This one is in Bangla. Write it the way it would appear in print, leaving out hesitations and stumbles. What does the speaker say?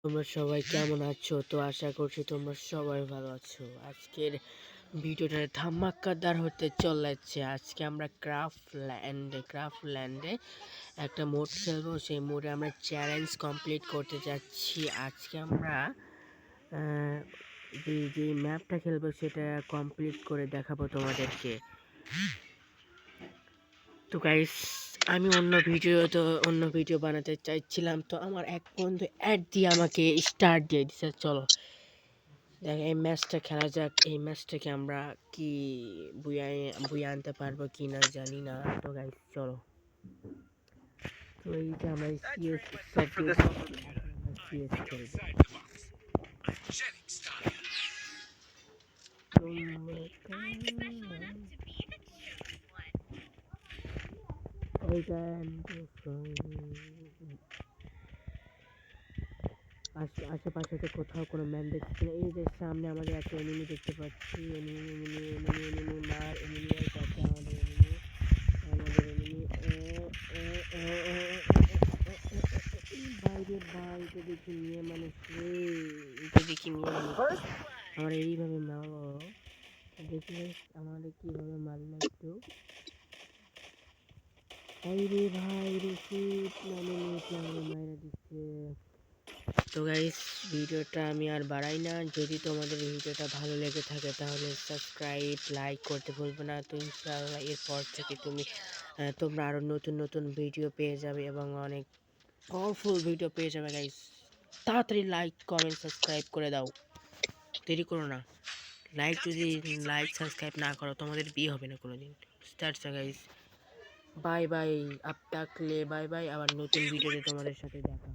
তোমরা সবাই কেমন আছো? তো আশা করছি তোমরা সবাই ভালো আছো। আজকের ভিডিওটা ধামাকাদার হতে চলেছে। আজকে আমরা ক্রাফটল্যান্ডে একটা মোড খেলবো। সেই মোডে আমরা চ্যালেঞ্জ কমপ্লিট করতে যাচ্ছি। আজকে আমরা যে ম্যাপটা খেলবো সেটা কমপ্লিট করে দেখাবো তোমাদেরকে। তো গাইস, আমি অন্য ভিডিও বানাতে চাইছিলাম, তো আমার এক বন্ধু অ্যাড দিয়ে আমাকে স্টার্ট দিয়ে দিছে। চলো দেখ, এই ম্যাচটা খেলা যাক। এই ম্যাচটাকে আমরা কি বুয়ে আনতে পারবো কি না জানি না। তো গাইস চলো। তো এইটা আমরা সিএস সিএস খেলবো। আশেপাশে তো কোথাও কোনো ম্যান দেখছি না। এই যে সামনে আমাদের একটা এনিমি দেখতে পাচ্ছি। বাইরে ভাই, এটা দেখি নিয়ে মানুষ রে, এটা দেখি নিয়ে মানুষ আমার এইভাবে মারো। দেখি আমাদের কিভাবে মারলো একটু। বাইরে ভাই রিসিট মানে মাইরা দিচ্ছে। তো গাইস, ভিডিওটা আমি আর বাড়াই না। যদি তোমাদের ভিডিওটা ভালো লেগে থাকে তাহলে সাবস্ক্রাইব লাইক করতে ভুলবে না। তো ইনশাআল্লাহ এরপর থেকে তোমরা আরও নতুন ভিডিও পেয়ে যাবে এবং অনেক পাওয়ারফুল ভিডিও পেয়ে যাবে গাইস। তাড়াতাড়ি লাইক কমেন্ট সাবস্ক্রাইব করে দাও, দেরি করো না। লাইক সাবস্ক্রাইব না করো তোমাদের বিয়ে হবে না কোনোদিন। Start guys, bye bye. আপ টাকলে বাই বাই। আবার নতুন ভিডিওতে তোমাদের সাথে দেখা।